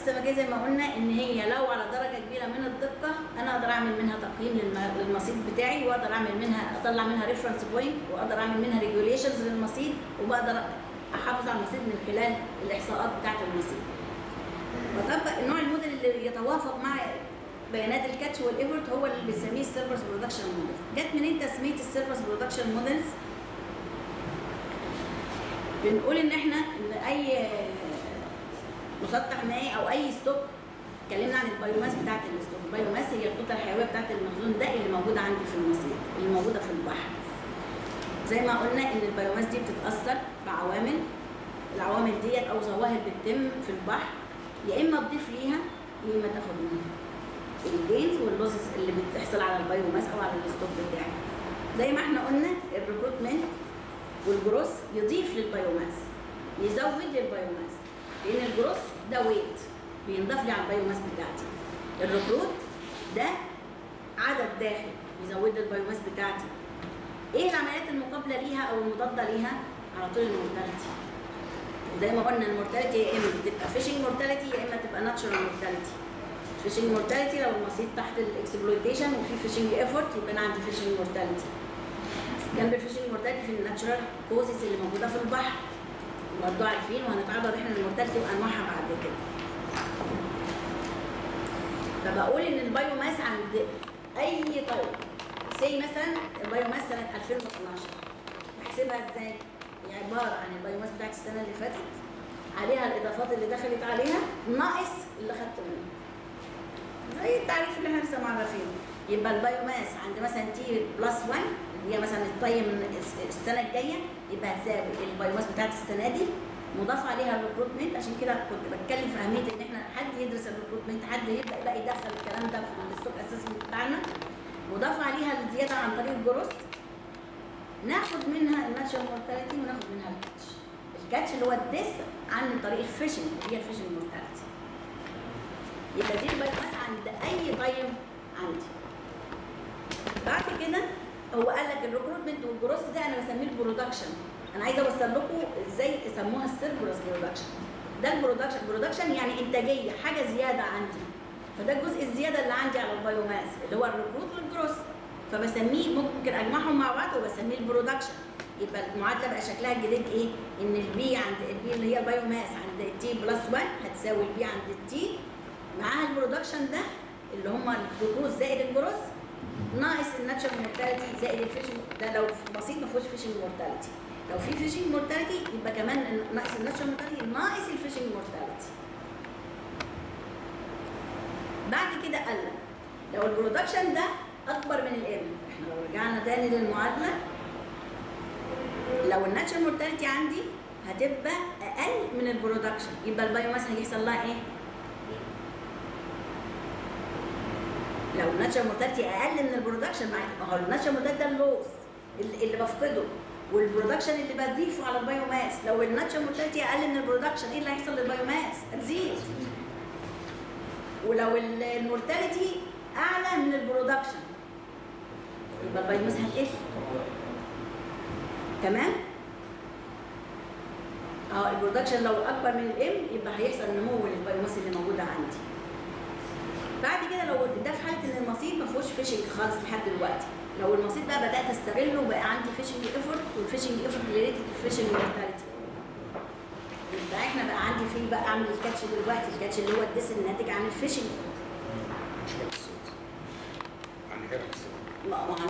السمكيه زي ما قلنا ان هي لو على درجه كبيره من الدقه انا اقدر اعمل منها تقييم للمصيد بتاعي، واقدر اعمل منها اطلع منها ريفرنس بوينت، واقدر اعمل منها ريجوليشنز للمصيد، وبقدر احافظ على المصيد من خلال الاحصاءات بتاعه المصيد. وطبق نوع الموديل اللي يتوافق مع بيانات الكاتش والايفورت هو اللي بنسميه السيرفرز برودكشن موديل. جت منين تسميه السيرفرز برودكشن موديلز؟ بنقول ان احنا اي مسطح مائي او اي ستوك، اتكلمنا عن البايوماس بتاعت الستوك. البايوماس هي الكتله الحيويه بتاعت المخزون ده اللي موجوده عندي في المصيد، اللي موجوده في البحر. زي ما قلنا ان البايوماس دي بتتاثر بعوامل، العوامل ديت او ظواهر بتتم في البحر، يا اما تضيف ليها يا اما تاخد منها. الجينز واللوسز اللي بتحصل على البايوماس او على الستوك بتاعي. زي ما احنا قلنا الريكروتمنت والجروس يضيف للبايوماس، يزود للبايوماس، لان الجروس ده ويت بينضاف لي على البايوماس بتاعتي. الريكروت ده عدد داخل بيزود لي البايوماس بتاعتي. ايه العمليات المقابله ليها او المضاده ليها؟ على طول المورتاليتي. زي ما قلنا المورتاليتي يا اما تبقى فيشنج مورتاليتي يا اما تبقى ناتشورال مورتاليتي. فيشنج مورتاليتي لو المصيد تحت الاكسبلويتيشن وفي فيشنج ايفورت يبقى انا عندي فيشنج مورتاليتي. جنب الفيشنج مورتاليتي في الناتشورال كوزز اللي موجوده في البحر برضه عارفين، وهنتعرض احنا للمورتاليتي وانواعها بعد كده. فبقول ان البايوماس عند اي طيب زي مثلا البايوماس سنه 2012 بحسبها ازاي؟ هي عباره عن البايوماس بتاعت السنه اللي فاتت عليها الاضافات اللي دخلت عليها ناقص اللي خدته منه. زي التعريف اللي احنا لسه معرفينه. يبقى البايوماس عند مثلا تي بلس 1 اللي هي مثلا الطيب من السنه الجايه، يبقى هتساوي البايوماس بتاعت السنه دي مضاف عليها الريكروتمنت. عشان كده كنت بتكلم في اهميه ان احنا حد يدرس الريكروتمنت، حد يبدا بقى يدخل الكلام ده في الستوك اسسمنت بتاعنا. مضاف عليها الزياده عن طريق الجروس، ناخد منها الناتشورال مورتاليتي وناخد منها الكاتش. الكاتش اللي هو الديس عن طريق الفيشنج اللي هي الفيشنج مورتاليتي. يبقى دي البايوماس عند اي تايم عندي. بعد كده هو قال لك الريكروتمنت والجروس ده انا بسميه البرودكشن. انا عايزه اوصل لكم ازاي يسموها السيرفرز برودكشن. ده البرودكشن يعني انتاجيه، حاجه زياده عندي. فده الجزء الزياده اللي عندي على البايوماس اللي هو الريكروت والجروس، فبسميه ممكن اجمعهم مع بعض وبسميه البرودكشن. يبقى المعادله بقى شكلها الجديد ايه؟ ان البي عند البي اللي هي البايوماس عند تي بلس 1 هتساوي البي عند التي معاها البرودكشن ده اللي هم الجلوكوز زائد الجروس ناقص الناتشورال مورتاليتي زائد الفيشنج. ده لو بسيط ما فيهوش فيشنج مورتاليتي. لو في فيشنج مورتاليتي يبقى كمان ناقص الناتشورال مورتاليتي ناقص الفيشنج مورتاليتي. بعد كده قال لك لو البرودكشن ده اكبر من الام، احنا لو رجعنا تاني للمعادله، لو الناتشورال مورتاليتي عندي هتبقى اقل من البرودكشن، يبقى البايوماس هيحصل لها ايه؟ لو الناتشورال مورتاليتي اقل من البرودكشن، ما هو الناتشورال مورتاليتي ده اللوس اللي بفقده، والبرودكشن اللي بضيفه على البايوماس. لو الناتشورال مورتاليتي اقل من البرودكشن ايه اللي هيحصل للبايوماس؟ هتزيد. ولو المورتاليتي اعلى من البرودكشن يبقى البايوماس هتقل. تمام؟ البرودكشن لو اكبر من الام يبقى هيحصل نمو للبايوماس اللي موجوده عندي. بعد كده لو ده في حاله ان المصيد ما فيهوش فيشنج خالص لحد دلوقتي، لو المصيد بقى بدات استغله وبقى عندي فيشنج ايفورت، والفيشنج ايفورت ريليتد للفيشنج مورتاليتي، يبقى احنا بقى عندي فيه بقى اعمل الكاتش دلوقتي. الكاتش اللي هو الديس الناتج عن الفيشنج. مشكله الصوت عن حرف الصوت. ما عن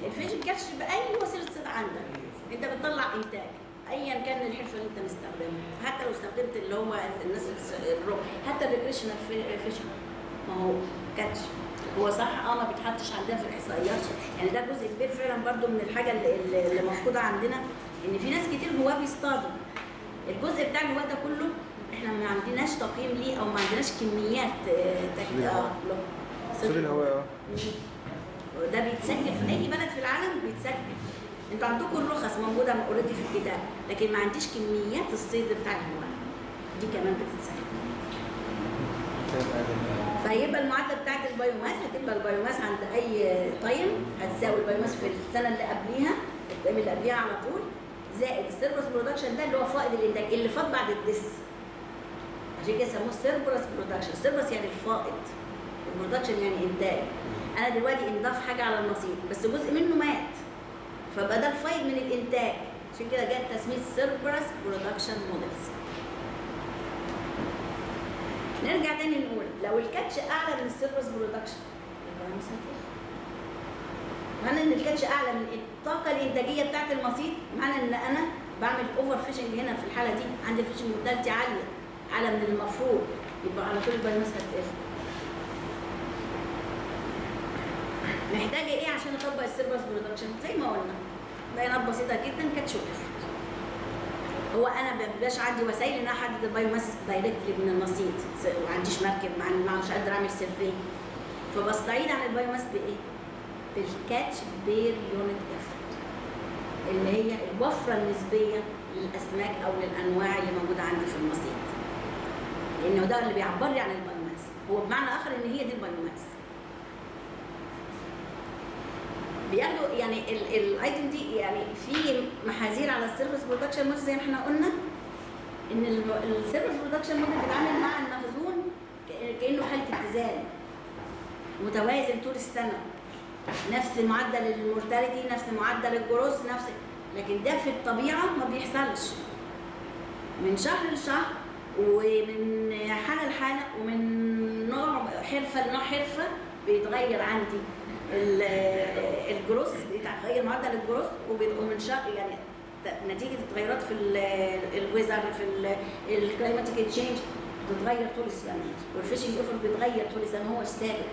الفيشنج كاتش باي وسيله صيد عندك انت بتطلع انتاج ايا كان الحرفه اللي انت مستخدمها. حتى لو استخدمت اللي هو الناس حتى الريكريشنال فيشنج ما هو كاتش هو صح. ما بيتحطش عندنا في الاحصائيات، يعني ده جزء كبير فعلا برضو من الحاجه اللي مفقوده عندنا، ان في ناس كتير جواه بيصطادوا. الجزء بتاع الجواه ده كله احنا ما عندناش تقييم ليه او ما عندناش كميات صيد الهواء. ده بيتسجل في اي بلد في العالم بيتسجل. انتوا عندكم الرخص موجوده اوريدي في الكتاب، لكن ما عنديش كميات الصيد بتاع الهواء دي كمان بتتسجل. فهيبقى المعادله بتاعت البايوماس هتبقى البايوماس عند اي تايم هتساوي البايوماس في السنه اللي قبليها التايم اللي قبليها على طول زائد السيرفس برودكشن ده اللي هو فائض الانتاج اللي فاض بعد الدس. عشان كده سموه سيربرس برودكشن. سيربرس يعني الفائض، البرودكشن يعني انتاج. انا دلوقتي انضاف حاجه على المصيد بس جزء منه مات، فبقى ده الفائض من الانتاج، عشان كده جت تسميه سيربرس برودكشن موديلز. نرجع تاني نقول لو الكاتش اعلى من السيرفس برودكشن يبقى مسافر. معنى ان الكاتش اعلى من الطاقه الانتاجيه بتاعت المصيد، معنى ان انا بعمل اوفر فيشنج هنا في الحاله دي، عندي الفيشنج مورتاليتي عاليه اعلى من المفروض، يبقى على طول البايوماس هتقل. محتاجه ايه عشان اطبق السيرفس برودكشن؟ زي ما قلنا بيانات بسيطه جدا، كاتش وافرت. هو انا ما بيبقاش عندي وسائل ان انا احدد البايوماس دايركتلي من المصيد، ما عنديش مركب، مش قادر اعمل سيرفي، فبستعيد عن البايوماس بايه؟ بالكاتش بير يونت افرت، اللي هي الوفره النسبيه للاسماك او للانواع اللي موجوده عندي في المصيد، لانه ده اللي بيعبر لي عن البايوماس، هو بمعنى اخر ان هي دي البايوماس. بياخدوا يعني الايتم دي يعني في محاذير على السيرفس برودكشن موديل، زي ما احنا قلنا ان السيرفس برودكشن موديل بيتعامل مع المخزون كانه حاله اتزان متوازن طول السنه، نفس معدل المورتاليتي، نفس معدل الجروس، نفس، لكن ده في الطبيعه ما بيحصلش. من شهر لشهر ومن حاله لحاله ومن نوع حرفه لنوع حرفه بيتغير عندي الجروس، بيتغير معدل الجروس، ومن شهر يعني نتيجه التغيرات في الويزر، في الكلايماتيك تشينج بتتغير طول السنه، والفيشنج اوفر بيتغير طول السنه، هو مش ثابت.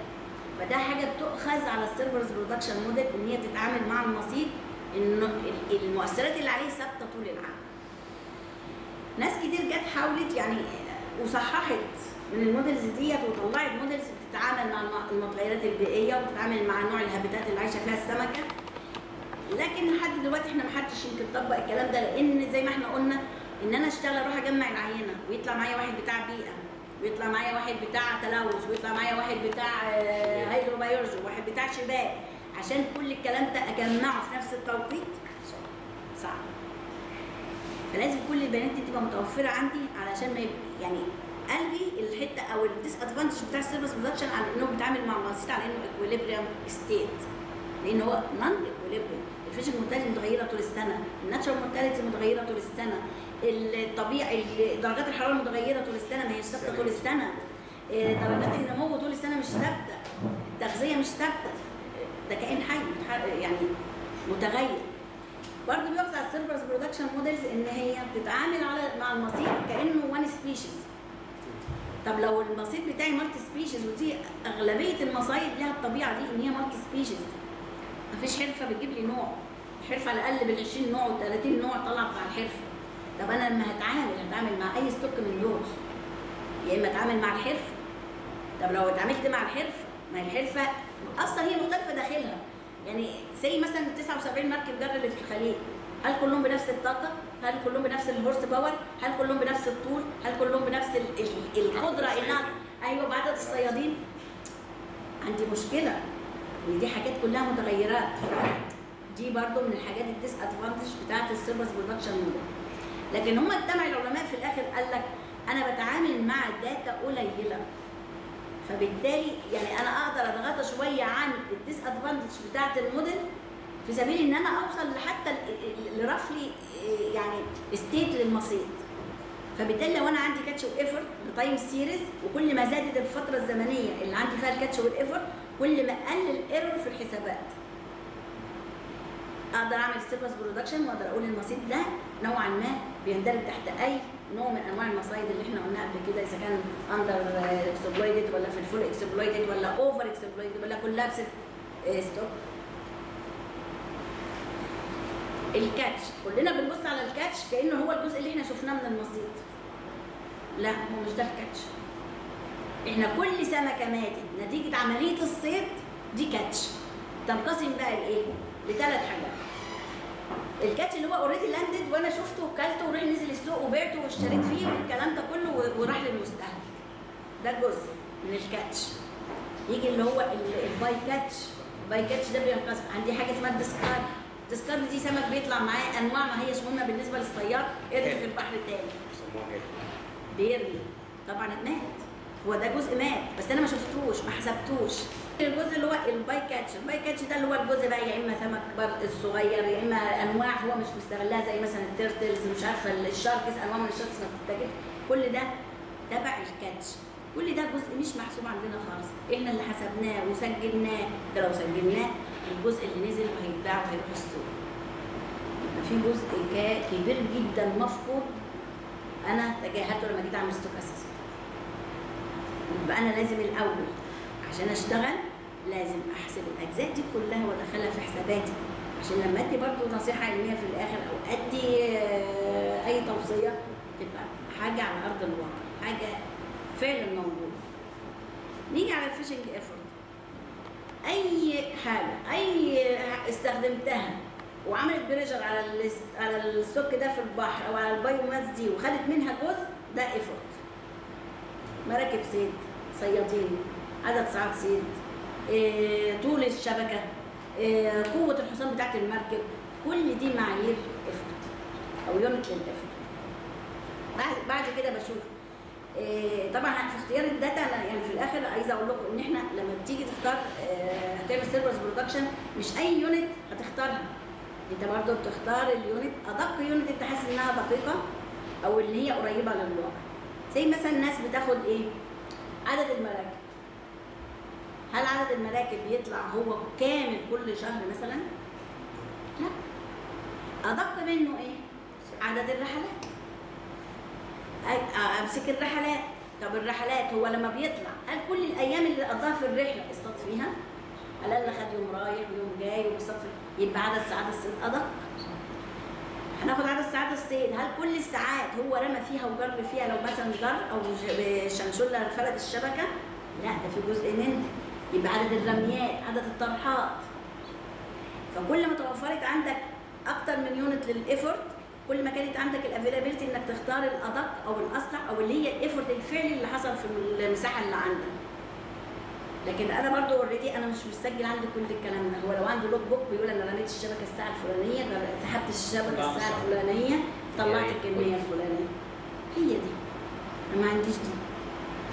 فده حاجه بتؤخذ على السيرفرز برودكشن موديل، ان هي بتتعامل مع المصيد ان المؤثرات اللي عليه ثابته طول العام. ناس كتير جت حاولت يعني وصححت من الموديلز ديت وطلعت موديلز بتتعامل مع المتغيرات البيئيه وبتتعامل مع نوع الهابيتات اللي عايشه فيها السمكه، لكن لحد دلوقتي احنا ما حدش يمكن طبق الكلام ده، لان زي ما احنا قلنا ان انا اشتغل اروح اجمع العينه ويطلع معايا واحد بتاع بيئه، ويطلع معايا واحد بتاع تلوث، ويطلع معايا واحد بتاع هيدروبيولوجي، وواحد بتاع شباب، عشان كل الكلام ده اجمعه في نفس التوقيت صعب. فلازم كل البيانات دي تبقى متوفره عندي علشان ما يعني الغي الحته او الديس ادفانتج بتاع السيرفس برودكشن على انه بيتعامل مع المصيد على انه اكويليبريم ستيت، لان هو نون اكويليبريم. الفيشنج مورتاليتي متغيره طول السنه، الناتشرال مورتاليتي متغيره طول السنه، الطبيعي درجات الحراره متغيره طول السنه، ما هيش ثابته طول السنه، درجات النمو طول السنه مش ثابته، التغذيه مش ثابته، ده كائن حي يعني متغير. برضه بيؤخذ على السيرفرز برودكشن موديلز ان هي بتتعامل مع المصيد كانه وان سبيشيز. طب لو المصيد بتاعي مالتي سبيشيز، ودي اغلبيه المصايد لها الطبيعه دي ان هي مالتي سبيشيز، مفيش حرفه بتجيب لي نوع، الحرفه على الاقل بال 20 نوع و30 نوع طلع مع الحرفه. طب انا لما هتعامل مع اي ستوك من دول، يا اما اتعامل مع الحرفه. طب لو اتعاملت مع الحرفه، ما الحرفه اصلا هي مختلفه داخلها، يعني زي مثلا 79 مركب جر اللي في الخليج، هل كلهم بنفس الطاقه؟ هل كلهم بنفس الهورس باور؟ هل كلهم بنفس الطول؟ هل كلهم بنفس القدره انها ايوه بعدد الصيادين؟ عندي مشكله ان دي حاجات كلها متغيرات. دي برضو من الحاجات الديس ادفانتج بتاعت السيرفس برودكشن موديل. لكن هم اجتمع العلماء في الاخر قال لك انا بتعامل مع داتا قليله، فبالتالي يعني انا اقدر اتغاضى شويه عن الديس ادفانتج بتاعت الموديل في سبيل ان انا اوصل لحتى لرفلي يعني ستيت للمصيد. فبالتالي لو انا عندي كاتش وايفورت بتايم سيريز، وكل ما زادت الفتره الزمنيه اللي عندي فيها الكاتش والايفورت كل ما قل الايرور في الحسابات، اقدر اعمل سيرفس برودكشن واقدر اقول المصيد ده نوعا ما بيندرج تحت اي نوع من انواع المصايد اللي احنا قلناها قبل كده، اذا كان اندر اكسبلويتد ولا في الفول اكسبلويتد ولا اوفر اكسبلويتد ولا كلها بست ستوب. الكاتش كلنا بنبص على الكاتش كانه هو الجزء اللي احنا شفناه من المصيد. لا، هو مش ده الكاتش. احنا كل سمكه ماتت نتيجه عمليه الصيد دي كاتش. تنقسم بقى لايه؟ لثلاث حاجات. الكاتش اللي هو اوريدي لاندد وانا شفته وكلته وراح نزل السوق وبعته واشتريت فيه والكلام ده كله وراح للمستهلك، ده جزء من الكاتش. يجي اللي هو الباي كاتش. الباي كاتش ده بينقسم، عندي حاجه اسمها الديسكارد. الديسكارد دي سمك بيطلع معاه انواع ما هيش مهمه بالنسبه للصياد، قرد في البحر تاني بيرمي. طبعا مات، هو ده جزء مات بس انا ما شفتوش ما حسبتوش. الجزء اللي هو الباي كاتش، الباي كاتش ده اللي هو الجزء بقى يا اما سمك الصغير يا اما انواع هو مش مستغلها زي مثلا التيرتلز مش عارفه الشاركس، انواع من الشاركس ما بتتاكل، كل ده تبع الكاتش. كل ده جزء مش محسوب عندنا خالص، احنا اللي حسبناه وسجلناه. ده لو سجلناه الجزء اللي نزل وهيتباع وهيروح السوق. في جزء كبير جدا مفقود انا تجاهلته لما جيت اعمل ستوك اساسا. يبقى انا لازم الاول عشان اشتغل لازم احسب الاجزاء دي كلها وادخلها في حساباتي، عشان لما ادي برضو نصيحه علميه في الاخر او ادي اي توصيه تبقى حاجه على ارض الواقع، حاجه فعلا موجوده. نيجي على الفيشنج ايفورت. اي حاجه استخدمتها وعملت بريشر على الستوك ده في البحر او على البايو ماس دي وخدت منها جزء، ده ايفورت. مراكب صيد، صيادين، عدد ساعات صيد، طول الشبكه، قوه الحصان بتاعت المركب، كل دي معايير ايفورت او يونت للايفورت. بعد كده بشوف طبعا في اختيار الداتا. انا يعني في الاخر عايزه اقول لكم ان احنا لما بتيجي تختار هتعمل سيرفرز برودكشن مش اي يونت هتختارها، انت برضه بتختار اليونت ادق يونت انت حاسس انها دقيقه او اللي هي قريبه للواقع. زي مثلا الناس بتاخد ايه؟ عدد المراكب. هل عدد المراكب بيطلع هو كامل كل شهر مثلا؟ لا. ادق منه ايه؟ عدد الرحلات. امسك الرحلات. طب الرحلات هو لما بيطلع هل كل الايام اللي قضاها في الرحله اصطاد فيها؟ على الاقل خد يوم رايح ويوم جاي وبيصطاد، يبقى عدد ساعات الصيد ادق. هناخد عدد ساعات الصيد، هل كل الساعات هو رمى فيها وجر فيها لو مثلا جر او شنشله فرد الشبكه؟ لا، ده في جزء منه. يبقى عدد الرميات، عدد الطرحات. فكل ما توفرت عندك اكتر من يونت للايفورت كل ما كانت عندك الافيلابيلتي انك تختار الادق او الاصلح او اللي هي الايفورت الفعلي اللي حصل في المساحه اللي عندك. لكن انا برضو اوريدي انا مش مسجل عندي كل الكلام ده. هو لو عنده لوك بوك بيقول انا رميت الشبكه الساعه الفلانيه، سحبت الشبكه الساعه الفلانيه، طلعت الكميه الفلانيه، هي دي. انا ما عنديش دي.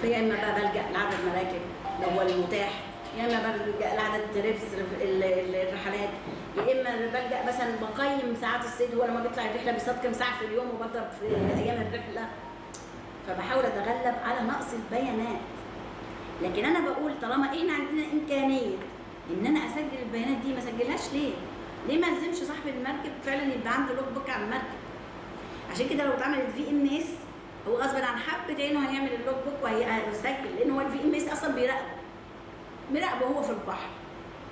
فيا اما بقى بلجا لعدد مراكب لو هو المتاح، يا اما بلجا لعدد تريبس الرحلات، يا اما بلجا مثلا بقيم ساعات الصيد. هو لما بيطلع الرحله بيصطاد كام ساعه في اليوم وبضرب في ايام الرحله، فبحاول اتغلب على نقص البيانات. لكن انا بقول طالما احنا عندنا امكانيه ان انا اسجل البيانات دي ما اسجلهاش ليه؟ ليه ما الزمش صاحب المركب فعلا يبقى عنده لوك بوك على المركب؟ عشان كده لو اتعملت VMS هو غصب عن حبه عينه هيعمل اللوك بوك وهيسجل، لان هو VMS اصلا مراقبه هو في البحر.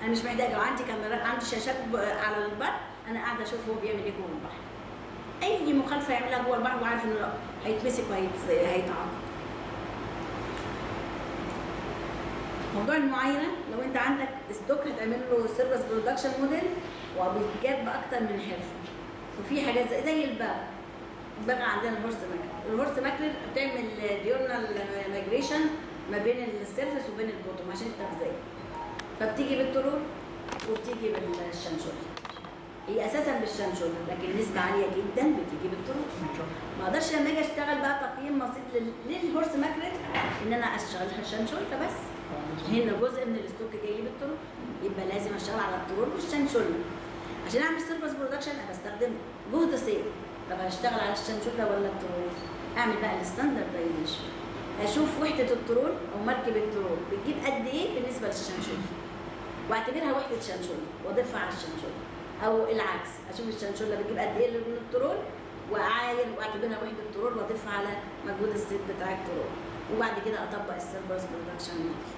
انا مش محتاجه، لو عندي كاميرات عندي شاشات على البر انا قاعده اشوف هو بيعمل ايه جوه البحر. اي مخالفه يعملها جوه البحر وعارف انه هيتمسك وهيتعاقب. موضوع المعايره، لو انت عندك ستوك هتعمل له سيرفيس برودكشن موديل وبيتجاب باكتر من حرفه. وفي حاجات زي الباب عندنا الهورس ماكريل بتعمل ديورنال مايجريشن ما بين السيرفيس وبين البوتوم عشان التغذيه. فبتيجي بالطرول وبتيجي بالشنشول. هي اساسا بالشنشول لكن نسبه عاليه جدا بتيجي بالطرول. ما اقدرش لما اجي اشتغل بقى تقييم بسيط للهورس ماكريل ان انا اشتغلها الشنشول بس. هنا جزء من الستوك جاي لي بالطرول، يبقى لازم اشتغل على الطرول والشنشول. عشان اعمل سيرفيس برودكشن انا بستخدم جهد صيد. طب هشتغل على الشنشول ولا الطرول؟ اعمل بقى الستاندردايزيشن، اشوف وحده الطرول او مركب الطرول بتجيب قد ايه بالنسبه للشنشول واعتبرها وحده شنشول واضيفها على الشنشول، او العكس اشوف الشنشوله بتجيب قد ايه من الطرول واعاير واعتبرها وحده الطرول واضيفها على مجهود الصيد بتاع الطرول، وبعد كده اطبق السيرفيس برودكشن موديل.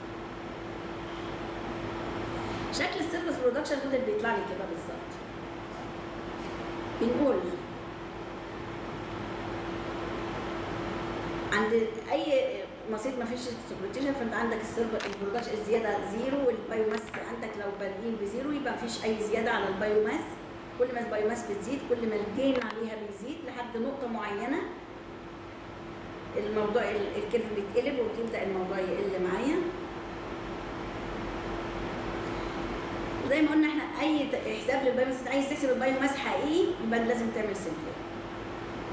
شكل السيرفيس برودكشن موديل بيطلع لي كده بالظبط. بنقول عند اي مصيد ما فيش سبلوتيشن فانت عندك البرودكشن الزياده زيرو، والبايوماس عندك لو بادئين بزيرو يبقى ما فيش اي زياده على البايوماس. كل ما البايوماس بتزيد كل ما الجين عليها بيزيد لحد نقطه معينه الموضوع الكيرف بيتقلب وتبدا الموضوع يقل معايا. زي ما قلنا احنا اي حساب للبايوماس عايز تحسب البايوماس حقيقي يبقى لازم تعمل سيلفر،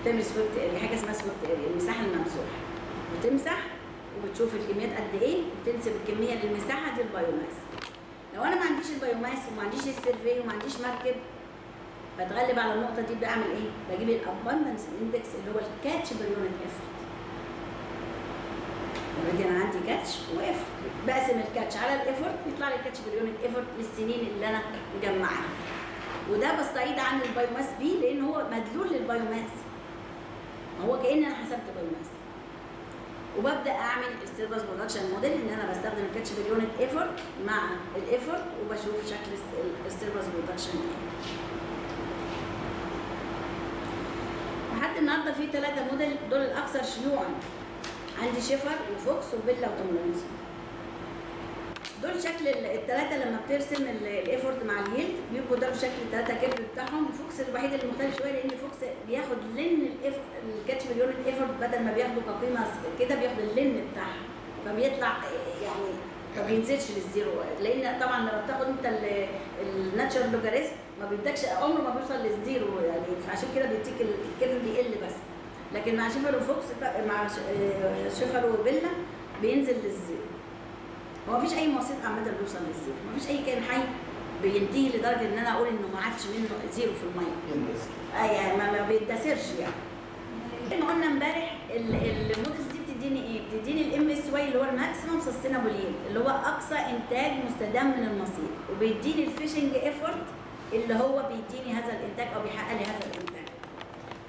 تعمل سويبت اريا، حاجه اسمها سويبت اريا المساحه الممسوحه. وتمسح وبتشوف الكميات قد ايه وتنسب الكميه للمساحه، دي البايوماس. لو انا ما عنديش البايوماس وما عنديش السيرفي وما عنديش مركب، بتغلب على النقطه دي، بعمل ايه؟ بجيب الاباندنس اندكس اللي هو الكاتش بير يونت ايفورت. اوريدي انا عندي كاتش وايفورت، بقسم الكاتش على الايفورت يطلع لي الكاتش بير يونت ايفورت للسنين اللي انا مجمعاها. وده بستعيد عن البايوماس بي لان هو مدلول للبايوماس، هو كأن انا حسبت بايوماس. وببدا اعمل السيرفس برودكشن موديل ان انا بستخدم الكاتش بير يونت ايفورت مع الايفورت وبشوف شكل السيرفس برودكشن ايه. لحد النهارده في 3 موديل دول الاكثر شيوعا. عندي شيفر وفوكس وبيلا وتوملينسون. دول شكل ال3 لما بترسم الايفورت مع اليلد بيبقوا دول شكل ال3 كيرف بتاعهم. الفوكس الوحيد اللي مختلف شويه لان الفوكس بياخد لن الكاتش بير يونت ايفورت بدل ما بياخده كقيمه كده بياخد اللن بتاعها، فبيطلع يعني ما بينزلش للزيرو. لان طبعا لما بتاخد انت الناتشرال لوجاريثم ما بيدكش عمره ما بيوصل للزيرو يعني، فعشان كده بيديك الكيرف بيقل بس. لكن مع شيفر وفوكس مع شيفر وبيلا بينزل للزيرو. هو مفيش اي مواسير عامه بيوصل للزيرو، مفيش اي كائن حي بينتهي لدرجه ان انا اقول انه ما عادش منه زيرو في الميه. يعني ما بيتدثرش يعني. زي ما قلنا امبارح المودلز دي بتديني ايه؟ بتديني الام اس واي اللي هو الماكسيمم سستينابل ييلد اللي هو اقصى انتاج مستدام من المصير، وبيديني الفيشنج ايفورت اللي هو بيديني هذا الانتاج او بيحقق لي هذا الانتاج.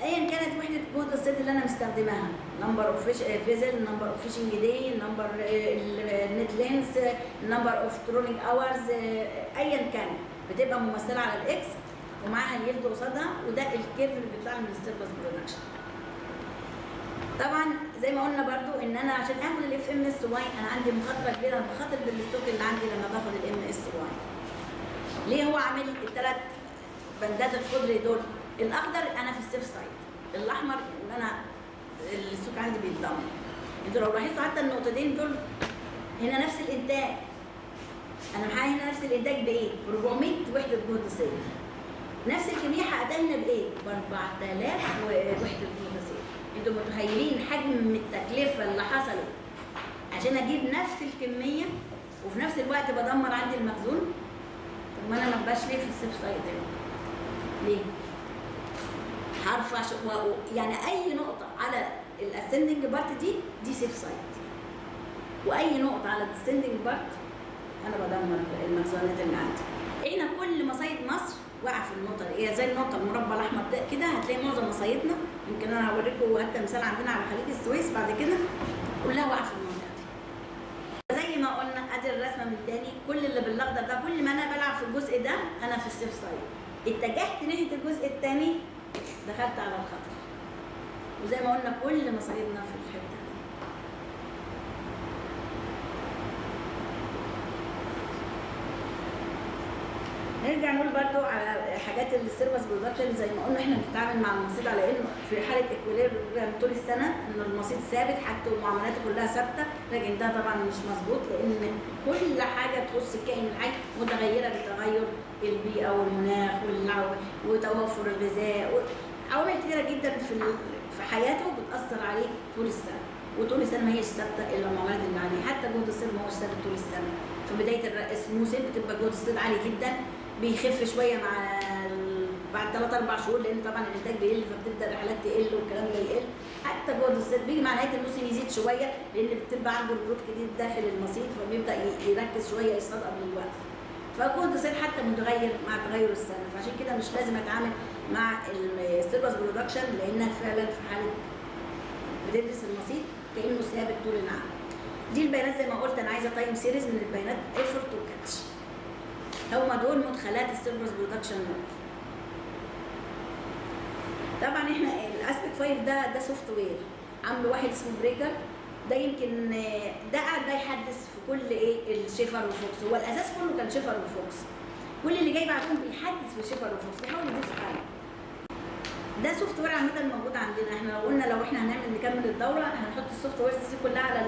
ايا كانت وحده جهد الصيد اللي انا مستخدماها، نمبر اوف فيش فيزل، نمبر اوف فيشنج داي، نمبر النت لينس، نمبر اوف ترولينج اورز، ايا كان بتبقى ممثله على الاكس ومعاها اليلد قصادها، وده الكيرف اللي بيطلع لي من السيرفس برودكشن. طبعا زي ما قلنا برضو ان انا عشان اخد الاف ام اس واي انا عندي مخاطره كبيره، انا بخاطر بالستوك اللي عندي لما باخد الام اس واي. ليه هو عامل ال3 بندات الخضر دول؟ الاخضر انا في السيف سايد، الاحمر ان انا السوق عندي بيتدمر. انتوا لو لاحظتوا حتى النقطتين دول هنا نفس الانتاج، انا معايا هنا نفس الانتاج بايه؟ ب 400 وحده جهد صيد. نفس الكميه حققتها هنا بايه؟ ب 4000 وحده جهد صيد. انتوا متخيلين حجم التكلفه اللي حصلت عشان اجيب نفس الكميه وفي نفس الوقت بدمر عندي المخزون؟ طب ما انا ما ابقاش ليه في السيف سايد هنا؟ ليه؟ هرفع يعني اي نقطه على الاسندنج بارت دي سيف سايد، واي نقطه على الديسندنج بارت انا بدمر المخزونات اللي عندي. احنا كل مصايد مصر واقعه في النقطه دي، هي زي النقطه المربع الاحمر ده كده. هتلاقي معظم مصايدنا، يمكن انا هوريكم حتى مثال عندنا على خليج السويس بعد كده، كلها واقعه في المنطقه دي. زي ما قلنا ادي الرسمه من تاني، كل اللي بالاخضر ده كل ما انا بلعب في الجزء ده انا في السيف سايد. اتجهت ناحيه الجزء الثاني دخلت على الخطر. وزي ما قلنا كل مصايدنا في الحته دي. نرجع نقول برضو على حاجات السيرفس برودكشن. زي ما قلنا احنا بنتعامل مع المصيد على انه في حاله اكويليبريم طول السنه، ان المصيد ثابت حاجته ومعاملاته كلها ثابته، لكن ده طبعا مش مظبوط لان كل حاجه تخص الكائن الحي متغيره بتغير البيئه والمناخ وتوافر الغذاء، عوامل كتيره جدا في حياته بتاثر عليه طول السنه، وطول السنه ما هيش ثابته الا المعاملات اللي عليه. حتى جهد الصيد ما هوش ثابت طول السنه. في بدايه الموسم بتبقى جهد الصيد عالي جدا، بيخف شويه مع بعد 3-4 شهور لان طبعا الانتاج بيقل فبتبدا الرحلات تقل والكلام ده يقل. حتى جهد الصيد بيجي مع نهايه الموسم يزيد شويه لان بتبقى عنده جهود جديد داخل المصيد فبيبدا يركز شويه يصطاد قبل الوقف. فجهد الصيد حتى متغير مع تغير السنه، فعشان كده مش لازم اتعامل مع السيرفس برودكشن لانها فعلا في حاله بتدرس المصيد كانه ثابت طول العام. دي البيانات زي ما قلت انا عايزه تايم سيريز من البيانات ايفورت وكاتش. هما دول مدخلات السيرفس برودكشن موديل. طبعا احنا الاسبيك 5 ده سوفت وير عامله واحد اسمه بريكر، ده يمكن ده قاعد بقى يحدث في كل الشيفر والفوكس. هو الاساس كله كان شيفر وفوكس، كل اللي جاي بعدهم بيحدث في شيفر وفوكس بيحاول يضيف حاجه. ده سوفت وير عامه موجود عندنا. احنا لو قلنا لو احنا هنعمل نكمل الدوره هنحط السوفت ويرز دي كلها على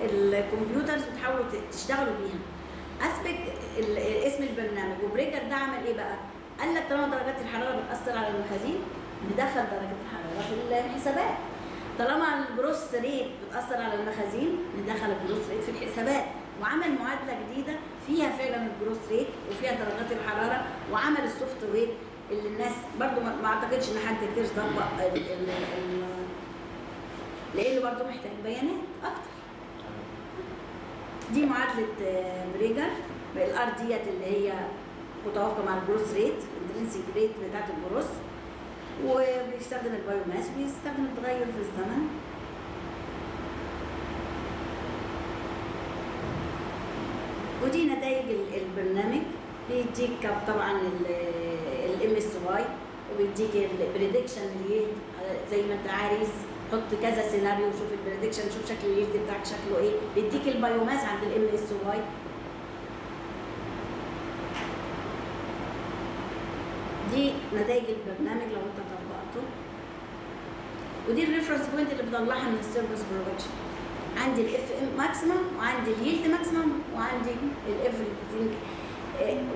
الكمبيوترز وتحاولوا تشتغلوا بيها. اسبك اسم البرنامج. وبريكر ده عمل ايه بقى؟ قال لك طالما درجات الحراره بتاثر على المخازين ندخل درجه الحراره في الحسابات. وطالما الجروس ريت بتاثر على المخازين ندخل الجروس ريت في الحسابات، وعمل معادله جديده فيها فعلا الجروس ريت وفيها درجات الحراره، وعمل السوفت وير اللي الناس برضو ما اعتقدش ان حد كتير طبق لانه برضو محتاج بيانات اكتر. دي معادله بريجر، الار ديت اللي هي متوافقه مع الجروس ريت، الانترنسيك ريت بتاعت الجروس، وبيستخدم البايوماس، بيستخدم التغير في الزمن. ودي نتائج البرنامج، بيديك طبعا الام اس واي، وبيديك البريدكشن اليلد زي ما انت عايز، حط كذا سيناريو وشوف البريدكشن، شوف شكل اليلد بتاعك شكله ايه، بيديك البايوماس عند الام اس واي. دي نتائج البرنامج لو انت طبقته. ودي الريفرنس بوينت اللي بطلعها من السيرفيس برودكشن. عندي الاف ام ماكسيمم، وعندي اليلد ماكسيمم، وعندي الافريتنج.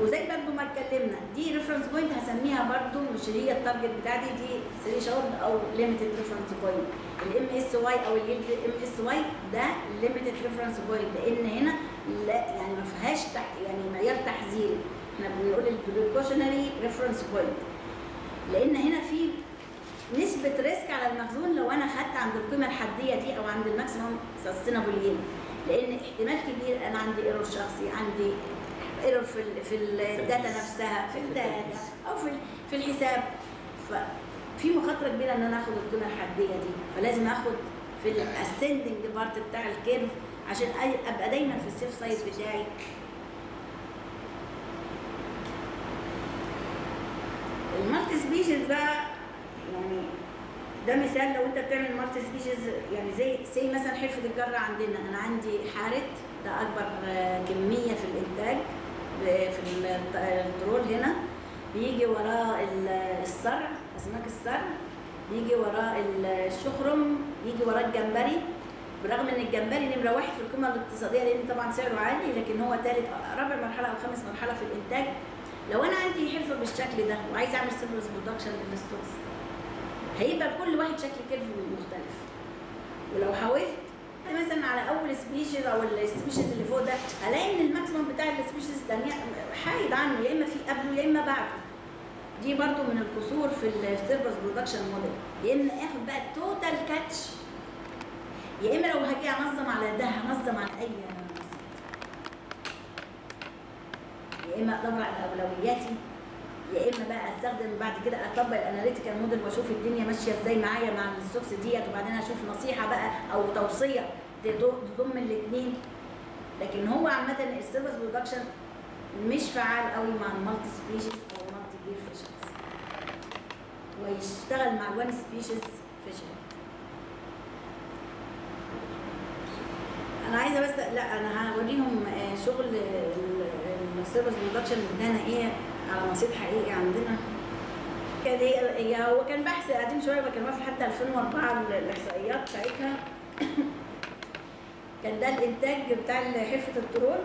وزي برضه ما اتكلمنا، دي ريفرنس بوينت هسميها برضه مش هي التارجت بتاعتي، دي ثريشولد او ليميتد ريفرنس بوينت. الام اس واي او اليلد ام اس واي ده ليميتد ريفرنس بوينت، لان هنا لا يعني ما فيهاش يعني معيار تحذيري، احنا بنقول البريكوشنري ريفرنس بوينت، لان هنا في نسبة ريسك على المخزون لو انا خدت عند القيمة الحدية دي او عند الماكسيمم سستينابل يلد، لان احتمال كبير انا عندي ايرور شخصي، عندي ايرور في الداتا نفسها، في الداتا او في الحساب، ففي مخاطرة كبيرة ان انا اخد القيمة الحدية دي، فلازم اخد في الاسندنج بارت بتاع الكيرف عشان ابقى دايما في السيف سايد بتاعي. المالتي سبيشيز بقى يعني ده مثال لو انت بتعمل مالتي سبيشيز، يعني زي مثلا حرفه الجره عندنا، انا عندي حارت ده اكبر كميه في الانتاج في الترول هنا، بيجي وراه الصرع، اسماك الصرع، بيجي وراه الشخرم، يجي وراه الجمبري، برغم ان الجمبري نمره واحد في القيمه الاقتصاديه لان طبعا سعره عالي، لكن هو ثالث رابع مرحله او خامس مرحله في الانتاج. لو انا عندي حرفه بالشكل ده وعايز اعمل سيرفيس برودكشن للستوكس، هيبقى كل واحد شكل كيرف مختلف. ولو حاولت مثلا على اول سبيشيز او السبيشيز اللي فوق ده، هلاقي ان الماكسيمم بتاع السبيشيز الثانيه حايد عنه، يا اما في قبله يا اما بعده. دي برضو من القصور في السيرفيس برودكشن موديل، يا اما اخد بقى التوتال كاتش، يا اما لو هاجي انظم على ده هنظم على اي نظام، يا اما ادور على اولوياتي، يا اما بقى استخدم بعد كده اطبق الاناليتيكال موديل واشوف الدنيا ماشيه ازاي معايا مع الستوكس ديت، وبعدين اشوف نصيحه بقى او توصيه تضم الاثنين. لكن هو عامه السيرفيس برودكشن مش فعال قوي مع المالتي سبيشيز او المالتي بير فيشرز، ويشتغل مع الوان سبيشيز فيشر. انا عايزه بس لا انا هوريهم شغل السيرفيس برودكشن ادانا ايه على نصيب حقيقي عندنا. كان هو كان بحث قديم شويه، كان واقف لحد 2004 الاحصائيات ساعتها. كان ده الانتاج بتاع حرفه الترول،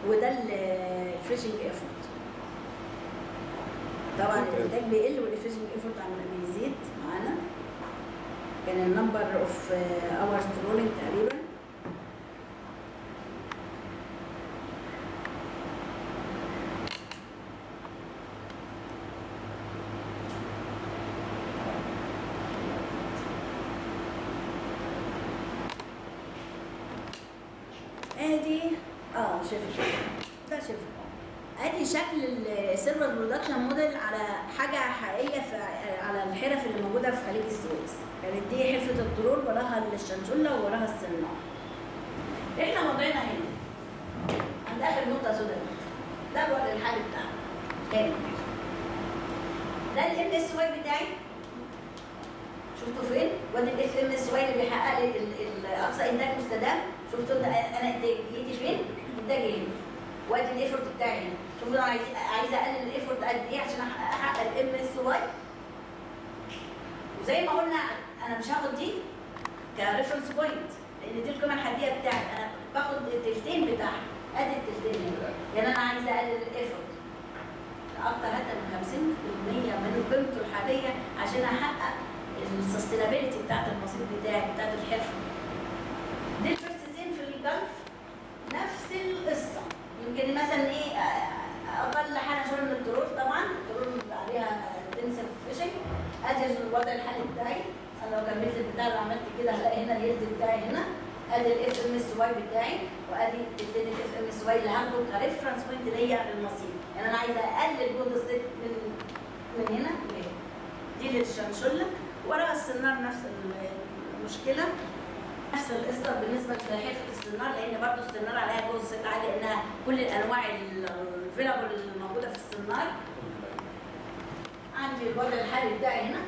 وده الفيشنج ايفورت. طبعا الانتاج بيقل والفيشنج ايفورت عمال بيزيد معانا. كان النمبر اوف اورز ترولينج تقريبا ادي شوف ده، شوف ادي شكل السيرفيس برودكشن موديل على حاجه حقيقيه على الحرف اللي موجوده في خليج السويس. كانت دي حرفه الترول وراها الشنشله وراها الصناعه. احنا وضعنا هنا عند اخر نقطه سوداء، ده الوضع الحالي بتاعنا كامل. ده الام اس واي بتاعي، شفتوا فين؟ وادي الاف ام اس واي اللي بيحقق لي اقصى انتاج مستدام. شفتوا انا انتاجيتي فين؟ انتاجي هنا. وادي الايفورت بتاعي هنا. شوفوا انا عايزه اقلل الايفورت قد ايه عشان احقق الام اس واي. وزي ما قلنا انا مش هاخد دي كريفرنس بوينت لان دي القيمه الحديه بتاعتي، انا باخد التلتين بتاعها، ادي التلتين هنا. يعني انا عايزه اقلل الايفورت اكتر حتى من 50% من قيمته الحاليه عشان احقق السستينابيلتي بتاعت المصير بتاعي بتاعت الحرفه. دي الفرصتين في الجلف نفس القصه. يمكن مثلا ايه اقل حاجه شويه من الدرور، طبعا الدرور عليها تنسف فيشنج. ادي الوضع الحالي بتاعي. انا لو كملت البتاع اللي عملت كده هلاقي هنا اليد بتاعي هنا. ادي الاف ام اس واي بتاعي، وادي التاني الاف ام اس واي اللي هاخده كريفرنس بوينت ليا للمصير. يعني انا عايزه اقلل جهد ستيت من هنا لهنا. دي للشنشله. ورا السنار نفس المشكله، نفس القصه بالنسبه لحرفه السنار، لان برضه السنار عليها جهد ستيت عالي لانها كل الانواع الفيلابل اللي موجوده في السنار. عندي الوضع الحالي بتاعي هنا.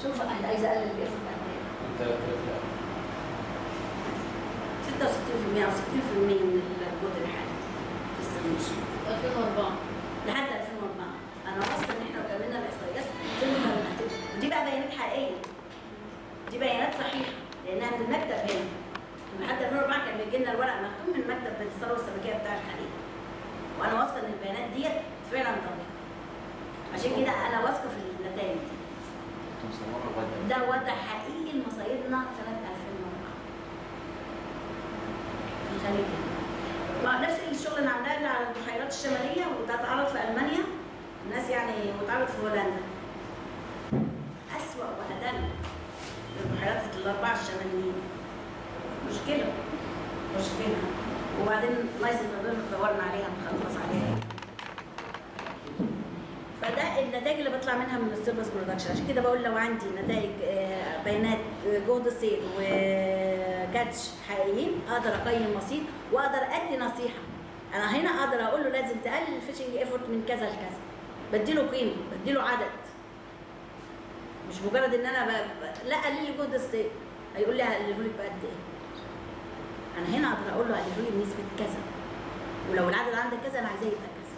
شوف انا عايزه اقلل الاف قد ايه؟ 66% او 60% من الجهد الحالي في السنة 2004 لحد 2004. انا واثقه ان احنا لو كملنا الاحصائيات تقدر نحدد، ودي بقى بيانات حقيقيه، دي بيانات صحيحه لانها من المكتب هنا. لحد 2004 كان بيجي لنا الورق مكتوب من مكتب الثروه السمكيه بتاع الخليج، وانا واثقه ان البيانات ديت فعلا دقيقه. عشان كده انا واثقه في النتائج دي. ده وضع حقيقي لمصايدنا سنه 2004 في الخليج هنا. نفس الشغل اللي عاملاه اللي على البحيرات الشماليه وتتعرض في المانيا، الناس يعني وتعرض في هولندا. اسوأ وأدل البحيرات الاربعه الشماليين. مشكله. وبعدين الله يسلمك دورنا عليها نخلص عليها. فده النتائج اللي بطلع منها من السيرفس برودكشن. عشان كده بقول لو عندي نتائج بيانات جهد الصيد وكاتش حقيقيين اقدر اقيم مصيد واقدر ادي نصيحه. انا هنا اقدر اقول له لازم تقلل الفيشنج ايفورت من كذا لكذا. بديله قيمه، بديله عدد. مش مجرد ان انا لا قلل لي جهد الصيد، هيقول لي هقلله لك بقد ايه. انا هنا اقدر اقول له قلله لي بنسبه كذا، ولو العدد عندك كذا انا عايزاه يبقى كذا.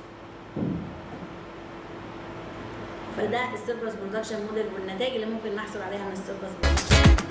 فده السيرفس برودكشن موديل والنتائج اللي ممكن نحصل عليها من السيرفس برودكشن.